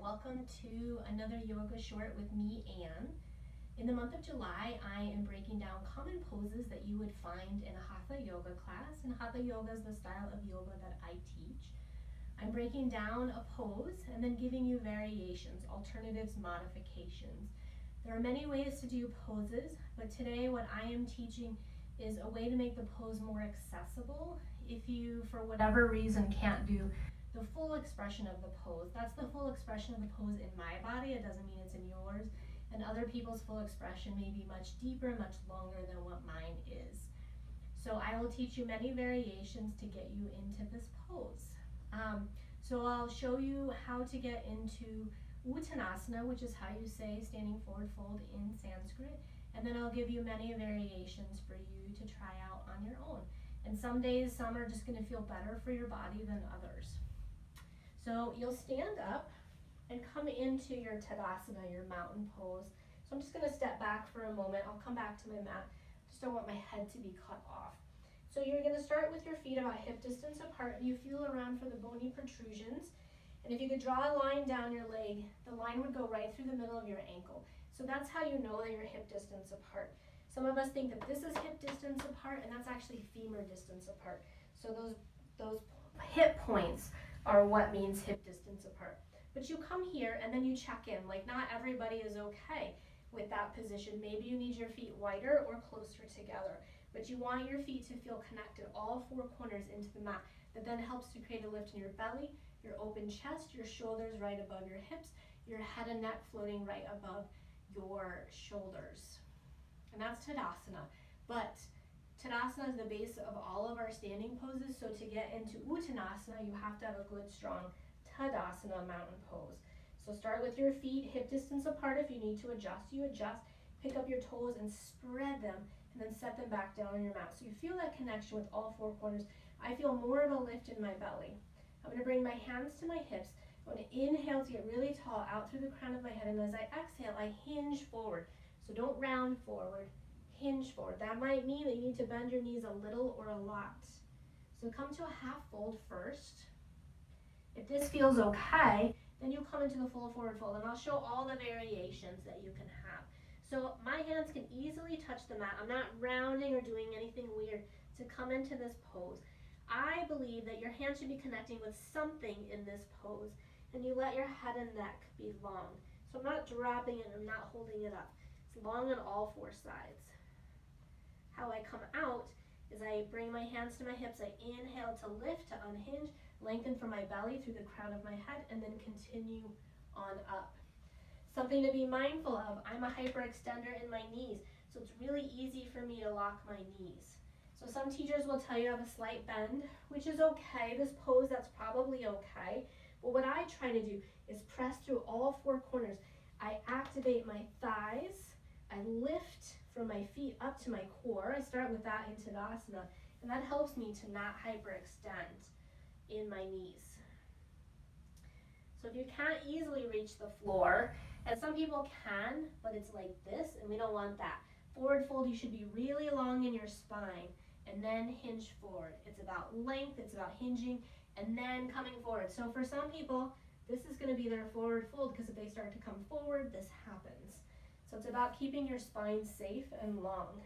welcome to another yoga short with me, Anne. In the month of July, I am breaking down common poses that you would find in a Hatha yoga class, and Hatha yoga is the style of yoga that I teach. I'm breaking down a pose and then giving you variations, alternatives, modifications. There are many ways to do poses, but today what I am teaching is a way to make the pose more accessible if you, for whatever reason, can't do the full expression of the pose. That's the full expression of the pose in my body. It doesn't mean it's in yours. And other people's full expression may be much deeper, much longer than what mine is. So I will teach you many variations to get you into this pose. So I'll show you how to get into Uttanasana, which is how you say standing forward fold in Sanskrit. And then I'll give you many variations for you to try out on your own. And some days, some are just going to feel better for your body than others. So you'll stand up and come into your Tadasana, your mountain pose. So I'm just going to step back for a moment. I'll come back to my mat. Just don't want my head to be cut off. So you're going to start with your feet about hip distance apart. You feel around for the bony protrusions. And if you could draw a line down your leg, the line would go right through the middle of your ankle. So that's how you know that you're hip distance apart. Some of us think that this is hip distance apart, and that's actually femur distance apart. So those hip points are what means hip distance apart. But you come here and then you check in. Like, not everybody is okay with that position. Maybe you need your feet wider or closer together. But you want your feet to feel connected, all four corners into the mat. That then helps to create a lift in your belly, your open chest, your shoulders right above your hips, your head and neck floating right above your shoulders. And that's Tadasana. But Tadasana is the base of all of our standing poses. So to get into Uttanasana, you have to have a good, strong Tadasana mountain pose. So start with your feet hip distance apart. If you need to adjust, you adjust. Pick up your toes and spread them, and then set them back down on your mat. So you feel that connection with all four corners. I feel more of a lift in my belly. I'm going to bring my hands to my hips. I'm going to inhale to get really tall out through the crown of my head, and as I exhale, I hinge forward. So don't round forward, hinge forward. That might mean that you need to bend your knees a little or a lot. So come to a half fold first. If this feels okay, then you come into the full forward fold, and I'll show all the variations that you can have. So my hands can easily touch the mat. I'm not rounding or doing anything weird to come into this pose. I believe that your hands should be connecting with something in this pose, and you let your head and neck be long. So I'm not dropping it, I'm not holding it up. It's long on all four sides. How I come out is I bring my hands to my hips, I inhale to lift, to unhinge, lengthen from my belly through the crown of my head, and then continue on up. Something to be mindful of, I'm a hyperextender in my knees, so it's really easy for me to lock my knees. So some teachers will tell you to have a slight bend, which is okay. This pose, that's probably okay. But what I try to do is press through all four corners. I activate my thighs, I lift from my feet up to my core. I start with that in Tadasana, and that helps me to not hyperextend in my knees. So if you can't easily reach the floor, and some people can, but it's like this, and we don't want that. Forward fold, you should be really long in your spine, and then hinge forward. It's about length, it's about hinging, and then coming forward. So for some people, this is going to be their forward fold, because if they start to come forward, this happens. So it's about keeping your spine safe and long.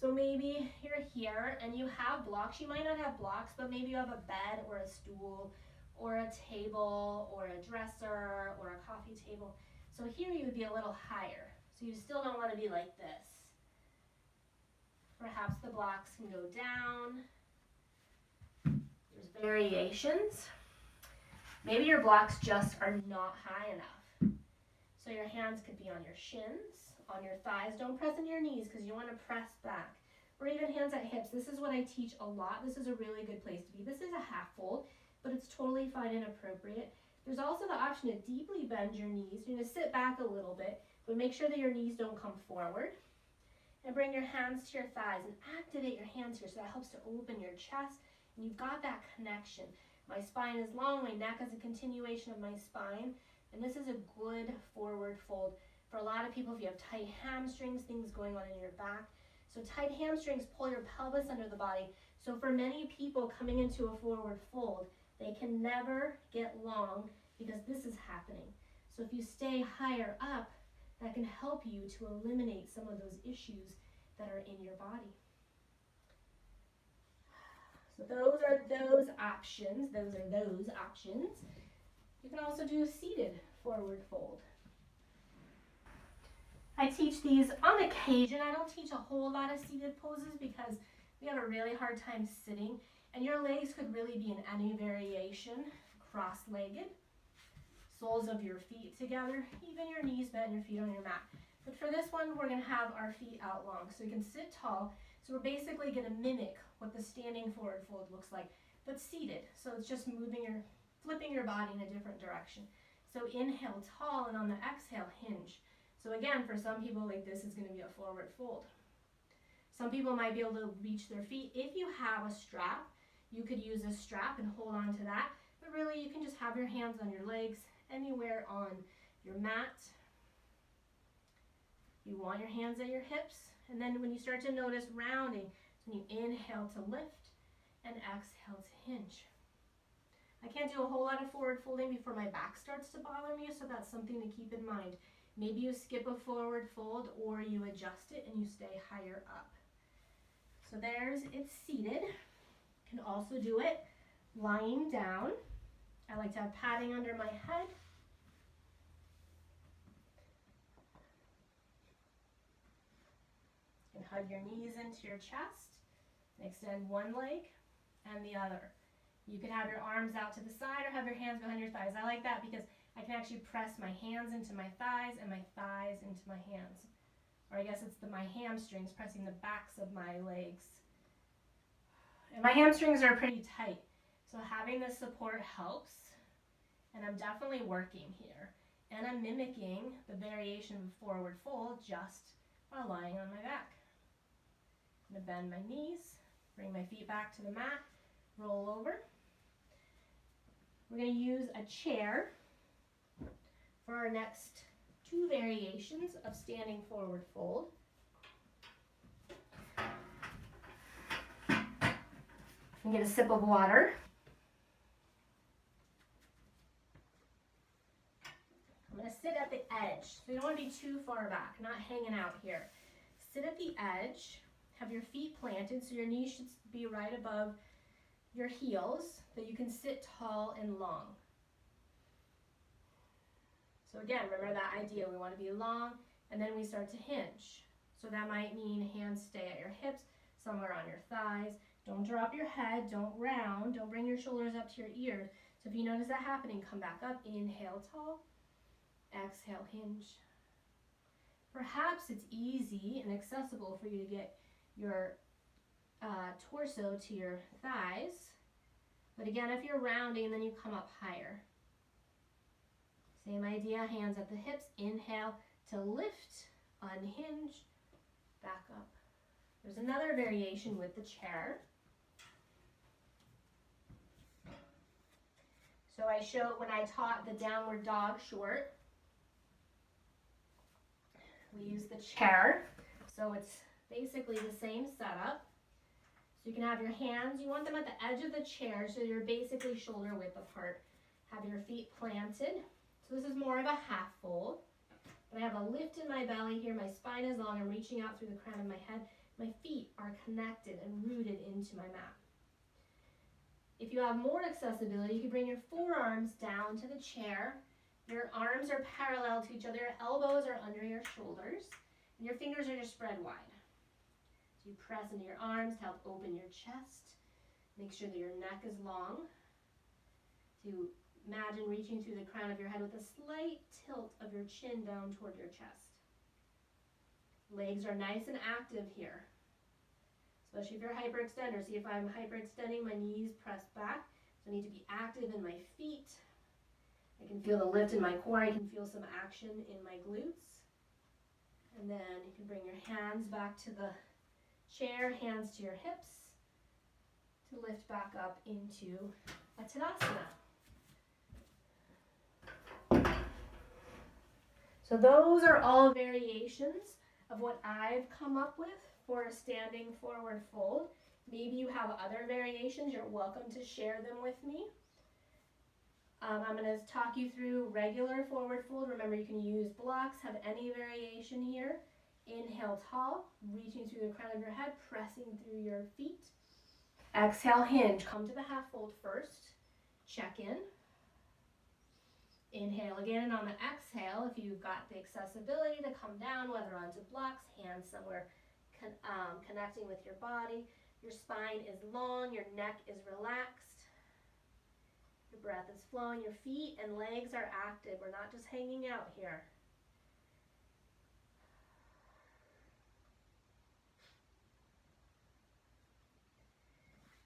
So maybe you're here and you have blocks. You might not have blocks, but maybe you have a bed or a stool or a table or a dresser or a coffee table. So here you would be a little higher. So you still don't want to be like this. Perhaps the blocks can go down. There's variations. Maybe your blocks just are not high enough. So your hands could be on your shins, on your thighs. Don't press into your knees because you want to press back. Or even hands at hips. This is what I teach a lot. This is a really good place to be. This is a half fold, but it's totally fine and appropriate. There's also the option to deeply bend your knees. You're going to sit back a little bit, but make sure that your knees don't come forward. And bring your hands to your thighs and activate your hands here, so that helps to open your chest, and you've got that connection. My spine is long, my neck is a continuation of my spine, and this is a good forward fold. For a lot of people, if you have tight hamstrings, things going on in your back. So tight hamstrings pull your pelvis under the body. So for many people coming into a forward fold, they can never get long because this is happening. So if you stay higher up, that can help you to eliminate some of those issues that are in your body. So those are those options. You can also do a seated forward fold. I teach these on occasion. I don't teach a whole lot of seated poses because we have a really hard time sitting, and your legs could really be in any variation, cross-legged, soles of your feet together, even your knees bent and your feet on your mat. But for this one, we're going to have our feet out long so you can sit tall. So we're basically going to mimic what the standing forward fold looks like, but seated. So it's just flipping your body in a different direction. So inhale tall, and on the exhale hinge. So again, for some people, like, this is going to be a forward fold. Some people might be able to reach their feet. If you have a strap, you could use a strap and hold on to that. But really, you can just have your hands on your legs, anywhere on your mat. You want your hands at your hips. And then when you start to notice rounding, when you inhale to lift and exhale to hinge. I can't do a whole lot of forward folding before my back starts to bother me, so that's something to keep in mind. Maybe you skip a forward fold or you adjust it and you stay higher up. So it's seated. You can also do it lying down. I like to have padding under my head. You can hug your knees into your chest and extend one leg and the other. You could have your arms out to the side or have your hands behind your thighs. I like that because I can actually press my hands into my thighs and my thighs into my hands. Or I guess it's my hamstrings pressing the backs of my legs. And my hamstrings are pretty tight, so having this support helps. And I'm definitely working here. And I'm mimicking the variation of a forward fold just while lying on my back. I'm going to bend my knees, bring my feet back to the mat, roll over. We're going to use a chair for our next two variations of standing forward fold. And get a sip of water. I'm going to sit at the edge. So you don't want to be too far back, not hanging out here. Sit at the edge, have your feet planted so your knees should be right above your heels, that you can sit tall and long. So again, remember that idea. We want to be long, and then we start to hinge. So that might mean hands stay at your hips, somewhere on your thighs. Don't drop your head, don't round, don't bring your shoulders up to your ears. So if you notice that happening, come back up, inhale tall, exhale hinge. Perhaps it's easy and accessible for you to get your torso to your thighs. But again, if you're rounding, then you come up higher. Same idea, hands at the hips, inhale to lift, unhinge, back up. There's another variation with the chair. So I showed when I taught the downward dog short, we use the chair. So it's basically the same setup. So you can have your hands, you want them at the edge of the chair so you're basically shoulder width apart. Have your feet planted. So this is more of a half fold. But I have a lift in my belly here, my spine is long, I'm reaching out through the crown of my head. My feet are connected and rooted into my mat. If you have more accessibility, you can bring your forearms down to the chair. Your arms are parallel to each other, your elbows are under your shoulders, and your fingers are just spread wide. So you press into your arms to help open your chest. Make sure that your neck is long. To imagine reaching through the crown of your head with a slight tilt of your chin down toward your chest. Legs are nice and active here, especially if you're hyperextender. See, if I'm hyperextending, my knees press back. So I need to be active in my feet. I can feel the lift in my core. I can feel some action in my glutes. And then you can bring your hands back to the chair, hands to your hips, to lift back up into a Tadasana. So those are all variations of what I've come up with for a standing forward fold. Maybe you have other variations, you're welcome to share them with me. I'm going to talk you through regular forward fold. Remember, you can use blocks, have any variation here. Inhale tall, reaching through the crown of your head, pressing through your feet. Exhale, hinge. Come to the half fold first. Check in. Inhale again, and on the exhale, if you've got the accessibility to come down, whether onto blocks, hands somewhere connecting with your body. Your spine is long, your neck is relaxed. Your breath is flowing, your feet and legs are active. We're not just hanging out here.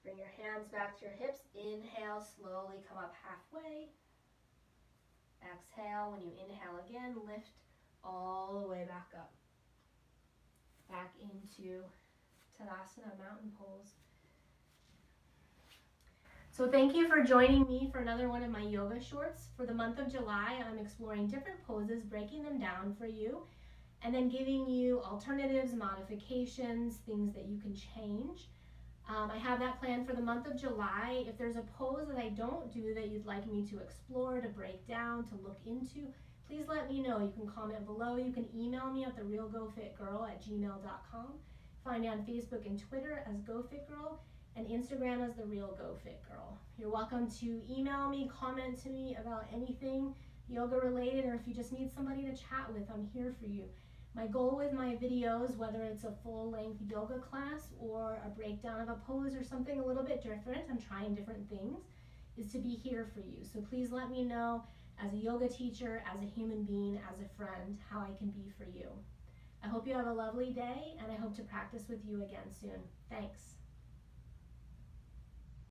Bring your hands back to your hips. Inhale, slowly come up halfway. Exhale, when you inhale again, lift all the way back up. Back into Tadasana, mountain pose. So thank you for joining me for another one of my yoga shorts. For the month of July, I'm exploring different poses, breaking them down for you, and then giving you alternatives, modifications, things that you can change. I have that planned for the month of July. If there's a pose that I don't do that you'd like me to explore, to break down, to look into, please let me know. You can comment below. You can email me at therealgofitgirl@gmail.com. Find me on Facebook and Twitter as GoFitGirl, and Instagram as TheRealGoFitGirl. You're welcome to email me, comment to me about anything yoga related, or if you just need somebody to chat with, I'm here for you. My goal with my videos, whether it's a full-length yoga class or a breakdown of a pose or something a little bit different, I'm trying different things, is to be here for you. So please let me know, as a yoga teacher, as a human being, as a friend, how I can be for you. I hope you have a lovely day, and I hope to practice with you again soon. Thanks.